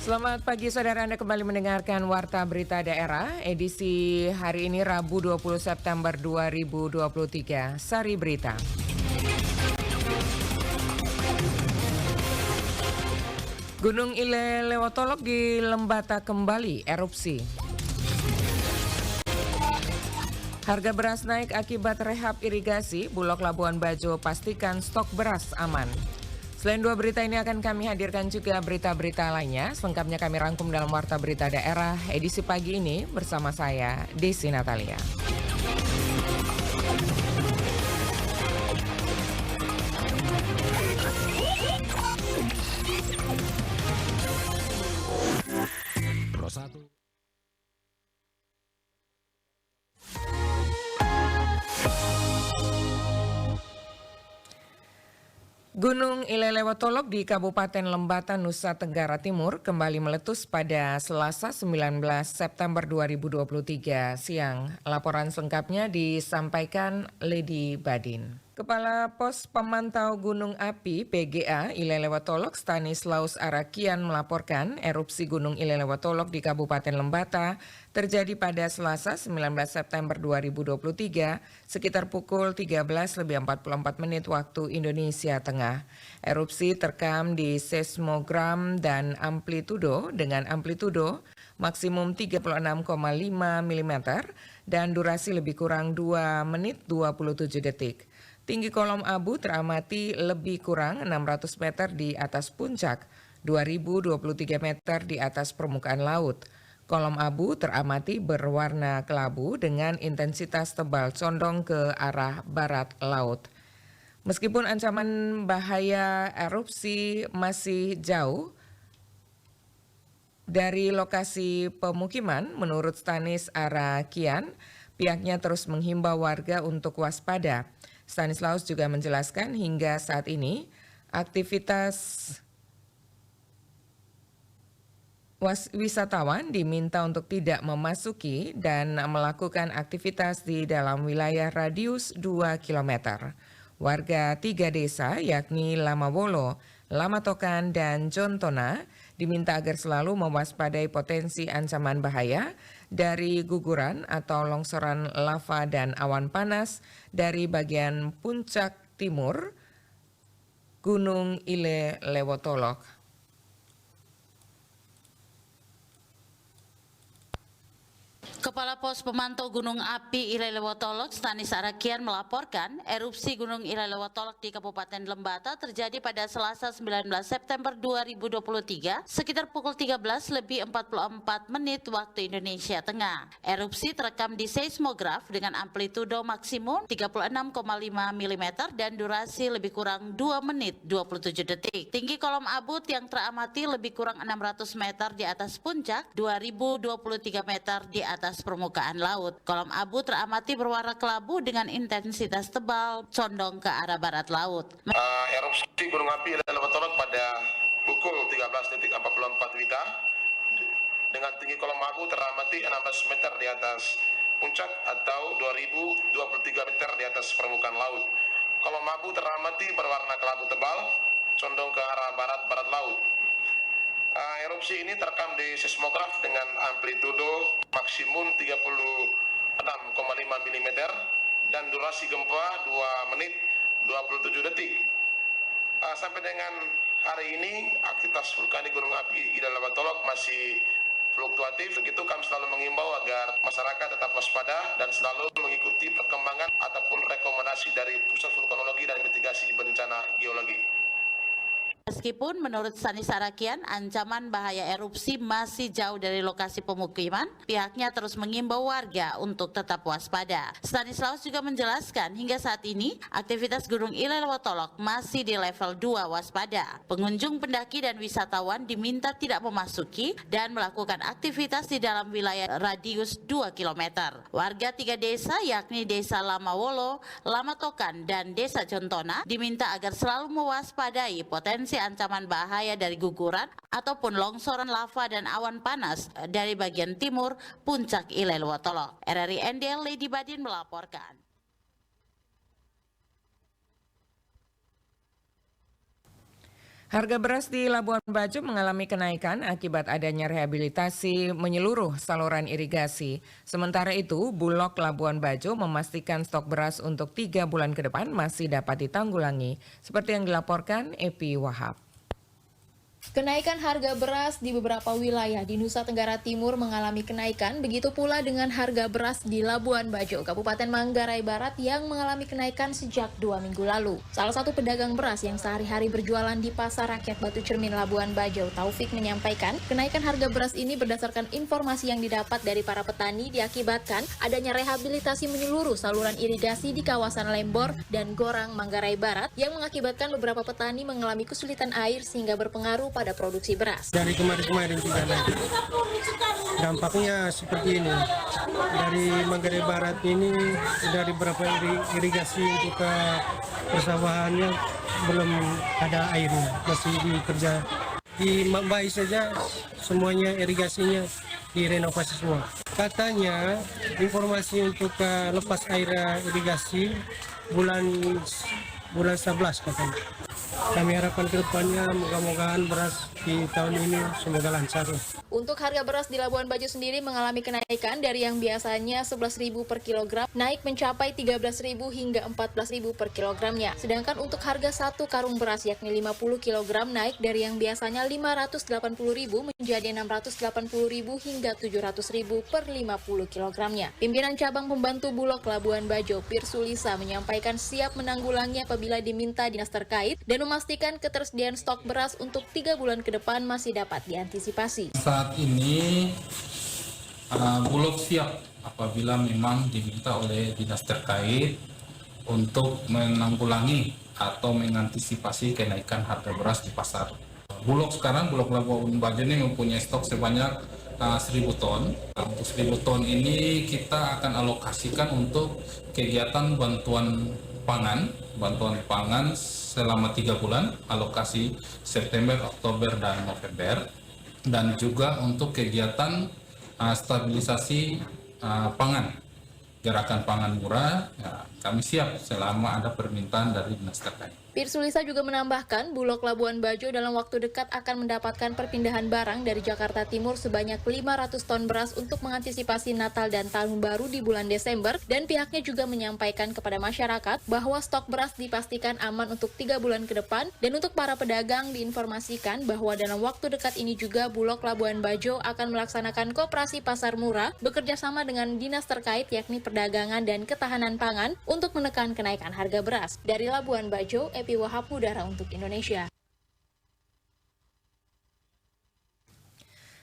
Selamat pagi saudara, Anda kembali mendengarkan Warta Berita Daerah edisi hari ini Rabu 20 September 2023. Sari Berita. Gunung Ile Lewotolok di Lembata kembali erupsi. Harga beras naik akibat rehab irigasi, Bulog Labuan Bajo pastikan stok beras aman. Selain dua berita ini akan kami hadirkan juga berita-berita lainnya. Selengkapnya kami rangkum dalam Warta Berita Daerah edisi pagi ini bersama saya, Desi Natalia. Gunung Ile Lewotolok di Kabupaten Lembata, Nusa Tenggara Timur kembali meletus pada Selasa 19 September 2023 siang. Laporan selengkapnya disampaikan Lady Badin. Kepala Pos Pemantau Gunung Api PGA Ile Lewotolok Stanislaus Arakian melaporkan erupsi Gunung Ile Lewotolok di Kabupaten Lembata terjadi pada Selasa 19 September 2023 sekitar pukul 13.44 waktu Indonesia Tengah. Erupsi terekam di seismogram dan amplitudo dengan amplitudo maksimum 36,5 mm dan durasi lebih kurang 2 menit 27 detik. Tinggi kolom abu teramati lebih kurang 600 meter di atas puncak, 2023 meter di atas permukaan laut. Kolom abu teramati berwarna kelabu dengan intensitas tebal condong ke arah barat laut. Meskipun ancaman bahaya erupsi masih jauh dari lokasi pemukiman, menurut Stanis Arakian, pihaknya terus menghimbau warga untuk waspada. Stanislaus juga menjelaskan hingga saat ini aktivitas wisatawan diminta untuk tidak memasuki dan melakukan aktivitas di dalam wilayah radius 2 km. Warga 3 desa yakni Lamawolo, Lamatokan, dan Jontona diminta agar selalu mewaspadai potensi ancaman bahaya dari guguran atau longsoran lava dan awan panas dari bagian puncak timur Gunung Ile Lewotolok. Kepala Pos Pemantau Gunung Api Ile Lewotolok Stanis Arakian melaporkan erupsi Gunung Ile Lewotolok di Kabupaten Lembata terjadi pada Selasa 19 September 2023 sekitar pukul 13.44 waktu Indonesia Tengah. Erupsi terekam di seismograf dengan amplitudo maksimum 36,5 mm dan durasi lebih kurang 2 menit 27 detik. Tinggi kolom abu yang teramati lebih kurang 600 meter di atas puncak, 2023 meter di atas permukaan laut. Kolom abu teramati berwarna kelabu dengan intensitas tebal condong ke arah barat laut. Erupsi Gunung Api Ile Lewotolok pada pukul 13.44 WITA dengan tinggi kolom abu teramati 16 meter di atas puncak atau 2023 meter di atas permukaan laut. Kolom abu teramati berwarna kelabu tebal condong ke arah barat laut. Erupsi ini terekam di seismograf dengan amplitudo maksimum 36,5 mm dan durasi gempa 2 menit 27 detik. Sampai dengan hari ini aktivitas vulkanik Gunung Api Ile Lewotolok masih fluktuatif. Begitu kami selalu mengimbau agar masyarakat tetap waspada dan selalu mengikuti perkembangan ataupun rekomendasi dari Pusat Vulkanologi dan Mitigasi Bencana Geologi. Meskipun menurut Stanis Arakian ancaman bahaya erupsi masih jauh dari lokasi pemukiman, pihaknya terus mengimbau warga untuk tetap waspada. Stanislaus juga menjelaskan hingga saat ini aktivitas Gunung Ile Lewotolok masih di level 2 waspada. Pengunjung pendaki dan wisatawan diminta tidak memasuki dan melakukan aktivitas di dalam wilayah radius 2 km. Warga 3 desa yakni Desa Lamawolo, Lamatokan, dan Desa Jontona diminta agar selalu mewaspadai potensi ancaman bahaya dari guguran ataupun longsoran lava dan awan panas dari bagian timur puncak Ile Lewotolok. RRI NDL Lady Badin melaporkan. Harga beras di Labuan Bajo mengalami kenaikan akibat adanya rehabilitasi menyeluruh saluran irigasi. Sementara itu, Bulog Labuan Bajo memastikan stok beras untuk 3 bulan ke depan masih dapat ditanggulangi, seperti yang dilaporkan Epi Wahab. Kenaikan harga beras di beberapa wilayah di Nusa Tenggara Timur mengalami kenaikan, begitu pula dengan harga beras di Labuan Bajo, Kabupaten Manggarai Barat yang mengalami kenaikan sejak 2 minggu lalu. Salah satu pedagang beras yang sehari-hari berjualan di Pasar Rakyat Batu Cermin Labuan Bajo, Taufik, menyampaikan kenaikan harga beras ini berdasarkan informasi yang didapat dari para petani diakibatkan adanya rehabilitasi menyeluruh saluran irigasi di kawasan Lembor dan Gorang, Manggarai Barat yang mengakibatkan beberapa petani mengalami kesulitan air sehingga berpengaruh pada produksi beras. Dari kemarin-kemarin juga naik. Dampaknya seperti ini. Dari Manggarai Barat ini dari beberapa irigasi untuk ke persawahannya belum ada airnya, masih dikerja. Di Mambai saja semuanya irigasinya direnovasi semua. Katanya informasi untuk lepas air irigasi bulan 11 katanya. Kami harapkan ke depannya moga-mogaan beras di tahun ini semoga lancar. Untuk harga beras di Labuan Bajo sendiri mengalami kenaikan dari yang biasanya 11.000 per kilogram naik mencapai 13.000 hingga 14.000 per kilogramnya. Sedangkan untuk harga satu karung beras yakni 50 kg naik dari yang biasanya 580.000 menjadi 680.000 hingga 700.000 per 50 kilogramnya. Pimpinan cabang pembantu Bulog Labuan Bajo, Pirsulisa, menyampaikan siap menanggulangi apabila diminta dinas terkait dan memastikan ketersediaan stok beras untuk 3 bulan ke depan masih dapat diantisipasi. Saat ini Bulog siap apabila memang diminta oleh dinas terkait untuk menanggulangi atau mengantisipasi kenaikan harga beras di pasar. Bulog Labuan Bajo ini mempunyai stok sebanyak 1.000 ton. Untuk 1.000 ton ini kita akan alokasikan untuk kegiatan bantuan pangan selama 3 bulan, alokasi September, Oktober, dan November. Dan juga untuk kegiatan stabilisasi pangan, gerakan pangan murah, ya, kami siap selama ada permintaan dari dinas terkait. Pirsulisa juga menambahkan, Bulog Labuan Bajo dalam waktu dekat akan mendapatkan perpindahan barang dari Jakarta Timur sebanyak 500 ton beras untuk mengantisipasi Natal dan Tahun Baru di bulan Desember, dan pihaknya juga menyampaikan kepada masyarakat bahwa stok beras dipastikan aman untuk 3 bulan ke depan, dan untuk para pedagang diinformasikan bahwa dalam waktu dekat ini juga Bulog Labuan Bajo akan melaksanakan koperasi pasar murah bekerja sama dengan dinas terkait yakni perdagangan dan ketahanan pangan untuk menekan kenaikan harga beras. Dari Labuan Bajo, Epi Wahab, Udara untuk Indonesia.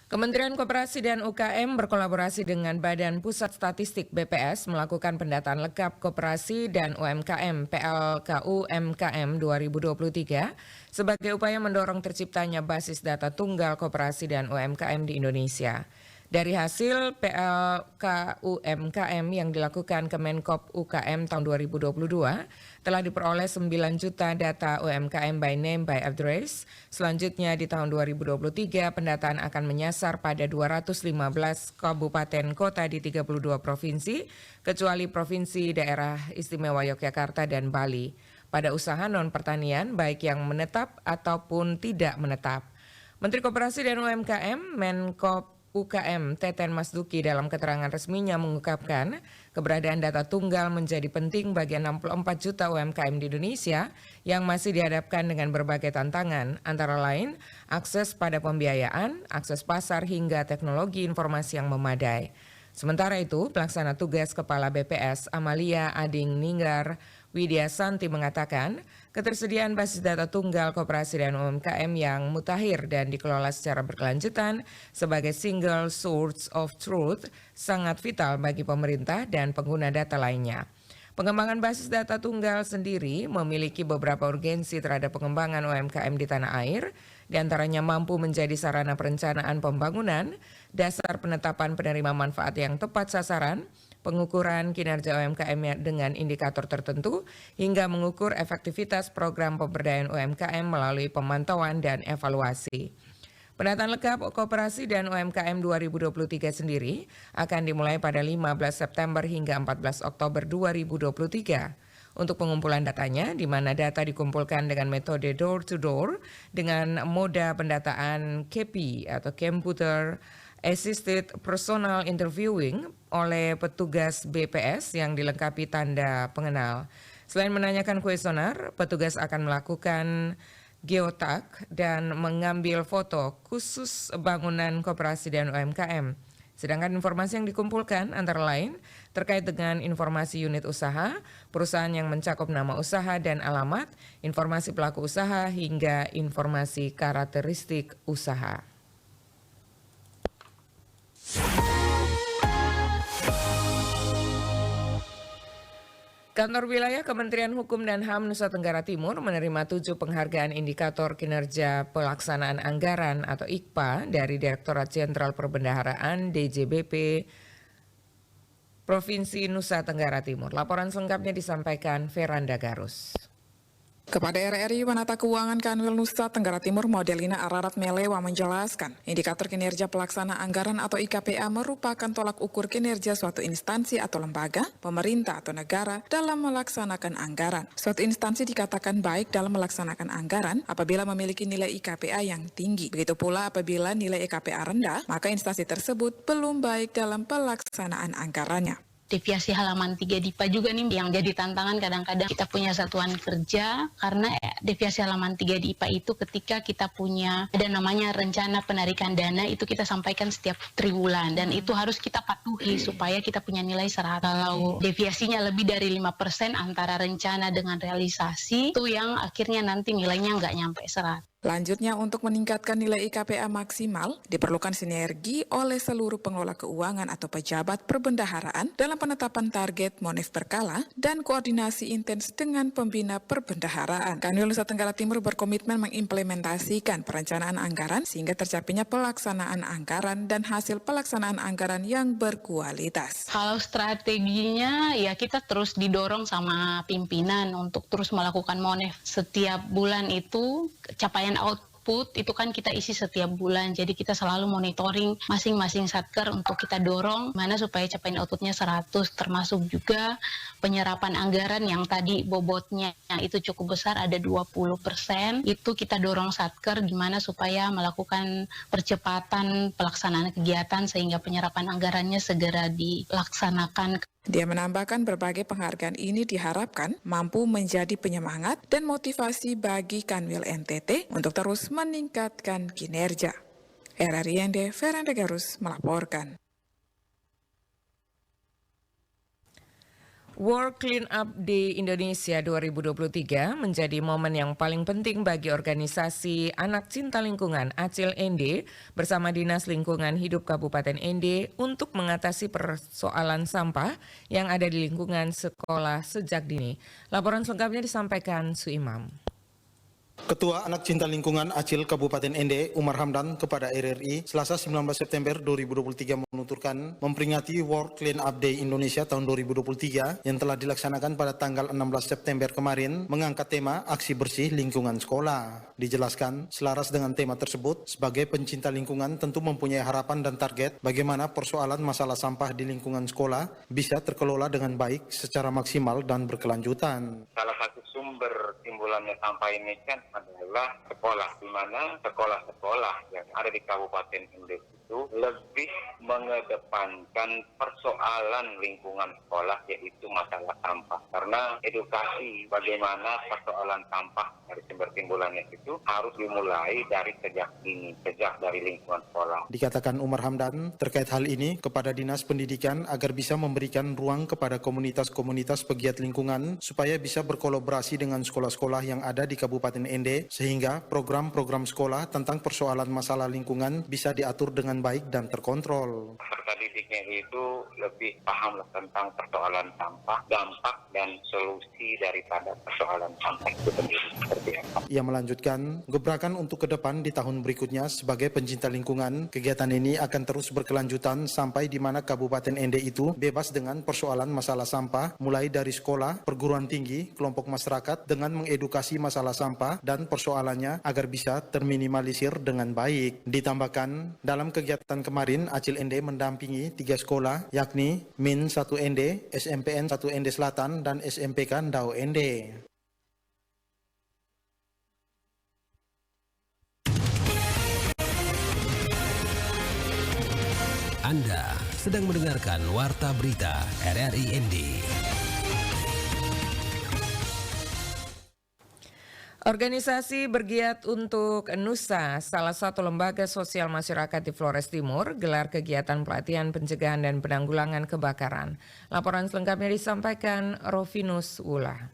Kementerian Koperasi dan UKM berkolaborasi dengan Badan Pusat Statistik BPS melakukan pendataan lengkap koperasi dan UMKM PLKU MKM 2023 sebagai upaya mendorong terciptanya basis data tunggal koperasi dan UMKM di Indonesia. Dari hasil PLKU MKM yang dilakukan Kemenkop UKM tahun 2022, telah diperoleh 9 juta data UMKM by name by address. Selanjutnya di tahun 2023, pendataan akan menyasar pada 215 kabupaten kota di 32 provinsi, kecuali Provinsi Daerah Istimewa Yogyakarta dan Bali, pada usaha non-pertanian baik yang menetap ataupun tidak menetap. Menteri Koperasi dan UMKM Menkop UKM Teten Masduki dalam keterangan resminya mengungkapkan keberadaan data tunggal menjadi penting bagi 64 juta UMKM di Indonesia yang masih dihadapkan dengan berbagai tantangan, antara lain akses pada pembiayaan, akses pasar hingga teknologi informasi yang memadai. Sementara itu, pelaksana tugas Kepala BPS Amalia Ading Ninggar Widya Santi mengatakan, ketersediaan basis data tunggal koperasi dan UMKM yang mutakhir dan dikelola secara berkelanjutan sebagai single source of truth sangat vital bagi pemerintah dan pengguna data lainnya. Pengembangan basis data tunggal sendiri memiliki beberapa urgensi terhadap pengembangan UMKM di tanah air, diantaranya mampu menjadi sarana perencanaan pembangunan, dasar penetapan penerima manfaat yang tepat sasaran, pengukuran kinerja UMKM dengan indikator tertentu, hingga mengukur efektivitas program pemberdayaan UMKM melalui pemantauan dan evaluasi. Pendataan lengkap koperasi dan UMKM 2023 sendiri akan dimulai pada 15 September hingga 14 Oktober 2023. untuk pengumpulan datanya, di mana data dikumpulkan dengan metode door-to-door dengan moda pendataan KP atau Computer Assisted Personal Interviewing oleh petugas BPS yang dilengkapi tanda pengenal. Selain menanyakan kuesioner, petugas akan melakukan geotak dan mengambil foto khusus bangunan koperasi dan UMKM. Sedangkan informasi yang dikumpulkan antara lain terkait dengan informasi unit usaha, perusahaan yang mencakup nama usaha dan alamat, informasi pelaku usaha hingga informasi karakteristik usaha. Kantor Wilayah Kementerian Hukum dan HAM Nusa Tenggara Timur menerima 7 penghargaan indikator kinerja pelaksanaan anggaran atau IKPA dari Direktorat Jenderal Perbendaharaan DJBP Provinsi Nusa Tenggara Timur. Laporan selengkapnya disampaikan Veranda Garus. Kepada RRI Penata Keuangan Kanwil Nusa Tenggara Timur, Modelina Ararat Melewa menjelaskan, indikator kinerja pelaksana anggaran atau IKPA merupakan tolak ukur kinerja suatu instansi atau lembaga, pemerintah atau negara dalam melaksanakan anggaran. Suatu instansi dikatakan baik dalam melaksanakan anggaran apabila memiliki nilai IKPA yang tinggi. Begitu pula apabila nilai IKPA rendah, maka instansi tersebut belum baik dalam pelaksanaan anggarannya. Deviasi halaman 3 DIPA juga nih yang jadi tantangan kadang-kadang kita punya satuan kerja karena deviasi halaman 3 DIPA itu ketika kita punya ada namanya rencana penarikan dana itu kita sampaikan setiap triwulan dan itu harus kita patuhi supaya kita punya nilai 100. Kalau deviasinya lebih dari 5% antara rencana dengan realisasi itu yang akhirnya nanti nilainya nggak nyampe 100. Lanjutnya, untuk meningkatkan nilai IKPA maksimal, diperlukan sinergi oleh seluruh pengelola keuangan atau pejabat perbendaharaan dalam penetapan target monef berkala dan koordinasi intens dengan pembina perbendaharaan. Kanwil Nusa Tenggara Timur berkomitmen mengimplementasikan perencanaan anggaran sehingga tercapainya pelaksanaan anggaran dan hasil pelaksanaan anggaran yang berkualitas. Kalau strateginya ya kita terus didorong sama pimpinan untuk terus melakukan monef. Setiap bulan itu capaian output itu kan kita isi setiap bulan, jadi kita selalu monitoring masing-masing satker untuk kita dorong mana supaya capaian outputnya 100, termasuk juga penyerapan anggaran yang tadi bobotnya itu cukup besar ada 20%, itu kita dorong satker gimana supaya melakukan percepatan pelaksanaan kegiatan sehingga penyerapan anggarannya segera dilaksanakan. Dia menambahkan berbagai penghargaan ini diharapkan mampu menjadi penyemangat dan motivasi bagi Kanwil NTT untuk terus meningkatkan kinerja. RRI ND Veranda Garus melaporkan. World Cleanup Day Indonesia 2023 menjadi momen yang paling penting bagi organisasi Anak Cinta Lingkungan ACIL ND bersama Dinas Lingkungan Hidup Kabupaten ND untuk mengatasi persoalan sampah yang ada di lingkungan sekolah sejak dini. Laporan selengkapnya disampaikan Suimam. Ketua Anak Cinta Lingkungan ACIL Kabupaten ND, Umar Hamdan, kepada RRI, Selasa 19 September 2023 menuturkan memperingati World Clean Up Day Indonesia tahun 2023 yang telah dilaksanakan pada tanggal 16 September kemarin mengangkat tema Aksi Bersih Lingkungan Sekolah. Dijelaskan, selaras dengan tema tersebut, sebagai pencinta lingkungan tentu mempunyai harapan dan target bagaimana persoalan masalah sampah di lingkungan sekolah bisa terkelola dengan baik secara maksimal dan berkelanjutan. Salah satu sumber timbulannya sampah ini kan adalah sekolah, di mana sekolah-sekolah yang ada di Kabupaten ND itu lebih mengedepankan persoalan lingkungan sekolah, yaitu masalah sampah. Karena edukasi bagaimana persoalan sampah dari sumber timbulannya itu harus dimulai dari sejak dini, sejak dari lingkungan sekolah. Dikatakan Umar Hamdan terkait hal ini kepada Dinas Pendidikan agar bisa memberikan ruang kepada komunitas-komunitas pegiat lingkungan supaya bisa berkolaborasi dengan sekolah-sekolah yang ada di Kabupaten ND sehingga program-program sekolah tentang persoalan masalah lingkungan bisa diatur dengan baik dan terkontrol. Peserta didiknya itu lebih paham tentang persoalan sampah, dampak dan solusi daripada persoalan sampah itu sendiri seperti apa. Ia melanjutkan, gebrakan untuk ke depan di tahun berikutnya sebagai pencinta lingkungan, kegiatan ini akan terus berkelanjutan sampai di mana Kabupaten ND itu bebas dengan persoalan masalah sampah, mulai dari sekolah, perguruan tinggi, kelompok masyarakat dengan mengedukasi masalah sampah dan persoalannya agar bisa terminimalisir dengan baik. Ditambahkan, dalam kegiatan kemarin, ACIL ND mendampingi 3 sekolah, yakni MIN 1 ND, SMPN 1 ND Selatan, dan SMPK Ndau ND. Anda sedang mendengarkan Warta Berita RRI ND. Organisasi Bergiat untuk Nusa, salah satu lembaga sosial masyarakat di Flores Timur, gelar kegiatan pelatihan pencegahan dan penanggulangan kebakaran. Laporan selengkapnya disampaikan Rovinus Wula.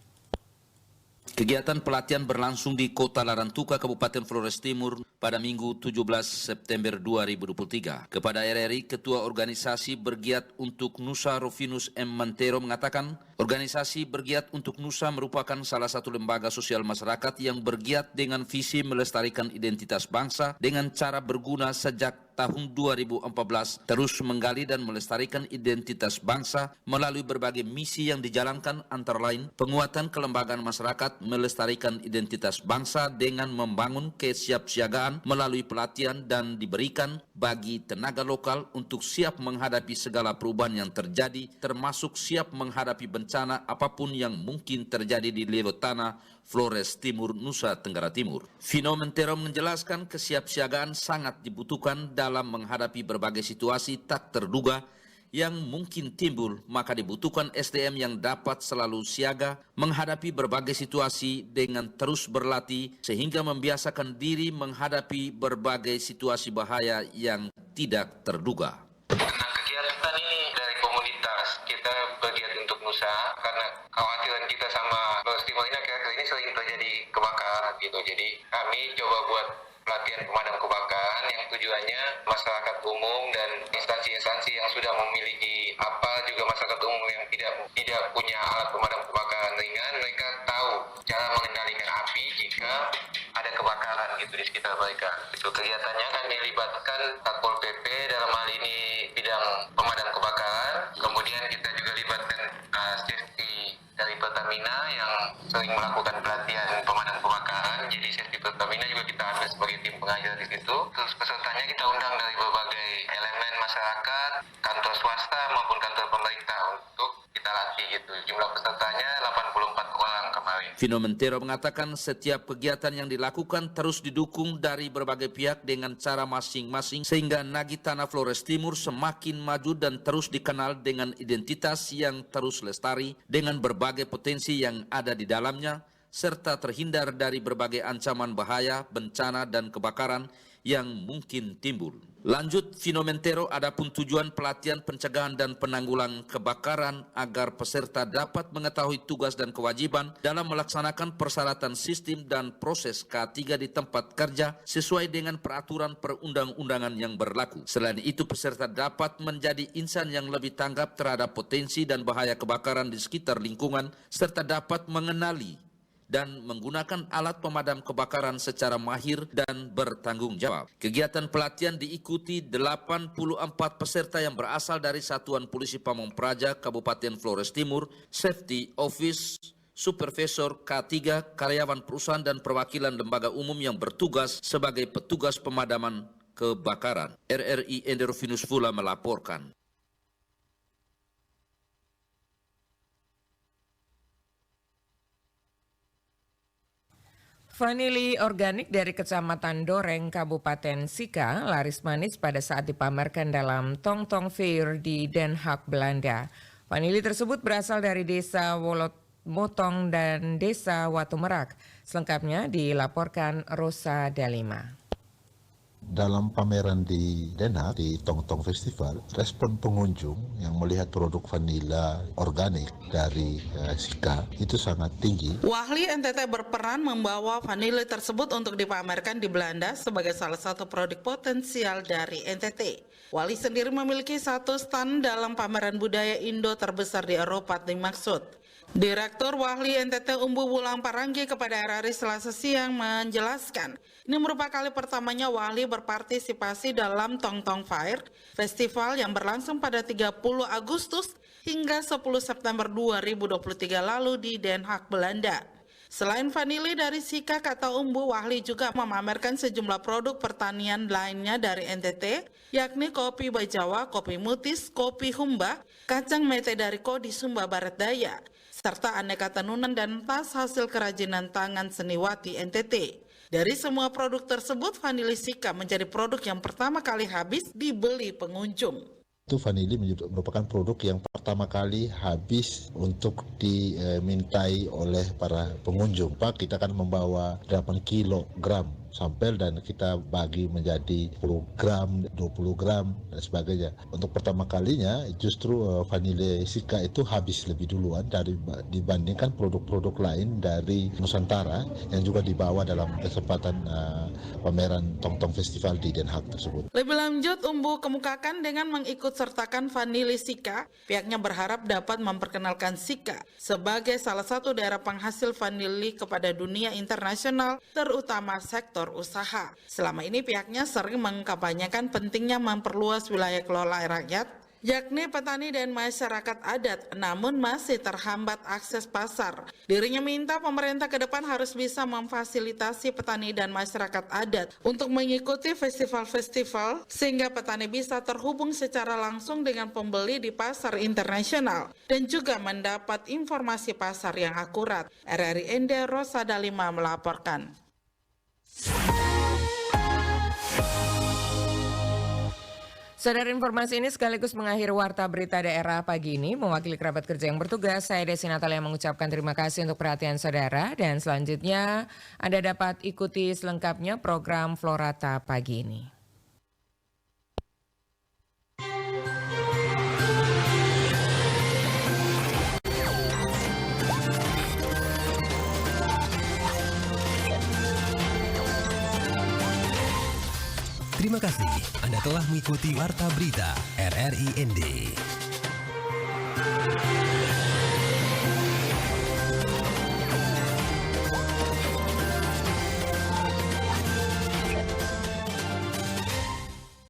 Kegiatan pelatihan berlangsung di Kota Larantuka, Kabupaten Flores Timur pada Minggu 17 September 2023. Kepada RRI, Ketua Organisasi Bergiat untuk Nusa Rovinus M. Mantero mengatakan, Organisasi Bergiat untuk Nusa merupakan salah satu lembaga sosial masyarakat yang bergiat dengan visi melestarikan identitas bangsa dengan cara berguna sejak tahun 2014 terus menggali dan melestarikan identitas bangsa melalui berbagai misi yang dijalankan, antara lain penguatan kelembagaan masyarakat melestarikan identitas bangsa dengan membangun kesiapsiagaan melalui pelatihan dan diberikan bagi tenaga lokal untuk siap menghadapi segala perubahan yang terjadi, termasuk siap menghadapi bencana apapun yang mungkin terjadi di level tanah Flores Timur, Nusa Tenggara Timur. Vino Mentero menjelaskan kesiapsiagaan sangat dibutuhkan dalam menghadapi berbagai situasi tak terduga yang mungkin timbul, maka dibutuhkan SDM yang dapat selalu siaga menghadapi berbagai situasi dengan terus berlatih sehingga membiasakan diri menghadapi berbagai situasi bahaya yang tidak terduga. Kegiatan ini dari komunitas kita Bergiat untuk Nusa, karena khawatiran kita sama Flores Timur ini akhir-akhir ini sering terjadi kebakaran gitu. Jadi kami coba buat pelatihan pemadam kebakaran yang tujuannya masyarakat umum dan instansi-instansi yang sudah memiliki juga masyarakat umum yang tidak punya alat pemadam kebakaran ringan, mereka tahu cara mengendalikan api jika ada kebakaran gitu di sekitar mereka. Itu kegiatannya kami libatkan Satpol PP dalam hal ini bidang pemadam kebakaran, kemudian kita juga libatkan safety dari Pertamina yang sering melakukan pelatihan pemadam kebakaran. Jadi safety Pertamina juga kita ambil sebagai tim pengajar di situ. Terus pesertanya kita undang dari berbagai elemen masyarakat, kantor swasta maupun kantor pemerintah untuk kita latih gitu. Jumlah pesertanya 84 orang kemarin. Vino Mentero mengatakan setiap kegiatan yang dilakukan terus didukung dari berbagai pihak dengan cara masing-masing sehingga Nagi Tanah Flores Timur semakin maju dan terus dikenal dengan identitas yang terus lestari dengan berbagai potensi yang ada di dalamnya serta terhindar dari berbagai ancaman bahaya, bencana dan kebakaran yang mungkin timbul. Lanjut Vino Mentero, adapun tujuan pelatihan pencegahan dan penanggulangan kebakaran agar peserta dapat mengetahui tugas dan kewajiban dalam melaksanakan persyaratan sistem dan proses K3 di tempat kerja sesuai dengan peraturan perundang-undangan yang berlaku. Selain itu, peserta dapat menjadi insan yang lebih tanggap terhadap potensi dan bahaya kebakaran di sekitar lingkungan serta dapat mengenali dan menggunakan alat pemadam kebakaran secara mahir dan bertanggung jawab. Kegiatan pelatihan diikuti 84 peserta yang berasal dari Satuan Polisi Pamong Praja Kabupaten Flores Timur, Safety Office, Supervisor K3, karyawan perusahaan dan perwakilan lembaga umum yang bertugas sebagai petugas pemadaman kebakaran. RRI Rovinus Wula melaporkan. Vanili organik dari Kecamatan Doreng, Kabupaten Sika, laris manis pada saat dipamerkan dalam Tong Tong Fair di Den Haag, Belanda. Vanili tersebut berasal dari Desa Wolotmotong dan Desa Watumerak. Selengkapnya dilaporkan Rosa Dalima. Dalam pameran di Den Haag, di Tong Tong Festival, respon pengunjung yang melihat produk vanila organik dari Sika itu sangat tinggi. Wahli NTT berperan membawa vanili tersebut untuk dipamerkan di Belanda sebagai salah satu produk potensial dari NTT. Wali sendiri memiliki satu stand dalam pameran budaya Indo terbesar di Eropa dimaksud. Direktur Wahli NTT Umbu Wulang Paranggi kepada RRI Selasa siang menjelaskan, ini merupakan kali pertamanya Wahli berpartisipasi dalam Tong Tong Fair, festival yang berlangsung pada 30 Agustus hingga 10 September 2023 lalu di Den Haag, Belanda. Selain vanili dari Sikak atau Umbu, Wahli juga memamerkan sejumlah produk pertanian lainnya dari NTT, yakni kopi Bajawa, kopi Mutis, kopi Humba, kacang mete dari Kodi Sumba Barat Daya, serta aneka tenunan dan tas hasil kerajinan tangan Seniwati NTT. Dari semua produk tersebut, vanili Sika menjadi produk yang pertama kali habis dibeli pengunjung. Itu vanili merupakan produk yang pertama kali habis untuk dimintai oleh para pengunjung. Pak, kita akan membawa 8 kilogram sampel dan kita bagi menjadi 10 gram, 20 gram dan sebagainya. Untuk pertama kalinya justru vanili Sika itu habis lebih duluan dibandingkan produk-produk lain dari Nusantara yang juga dibawa dalam kesempatan pameran Tongtong Festival di Den Haag tersebut. Lebih lanjut, Umbu kemukakan dengan mengikutsertakan vanili Sika, pihaknya berharap dapat memperkenalkan Sika sebagai salah satu daerah penghasil vanili kepada dunia internasional, terutama sektor usaha. Selama ini pihaknya sering mengkampanyekan pentingnya memperluas wilayah kelola rakyat, yakni petani dan masyarakat adat, namun masih terhambat akses pasar. Dirinya minta pemerintah ke depan harus bisa memfasilitasi petani dan masyarakat adat untuk mengikuti festival-festival sehingga petani bisa terhubung secara langsung dengan pembeli di pasar internasional dan juga mendapat informasi pasar yang akurat. RRI ND Rosada 5 melaporkan. Saudara, informasi ini sekaligus mengakhiri Warta Berita Daerah pagi ini. Mewakili kerabat kerja yang bertugas, saya Desi Natalia mengucapkan terima kasih untuk perhatian saudara. Dan selanjutnya Anda dapat ikuti selengkapnya program Florata pagi ini. Terima kasih Anda telah mengikuti Warta Berita RRI ND.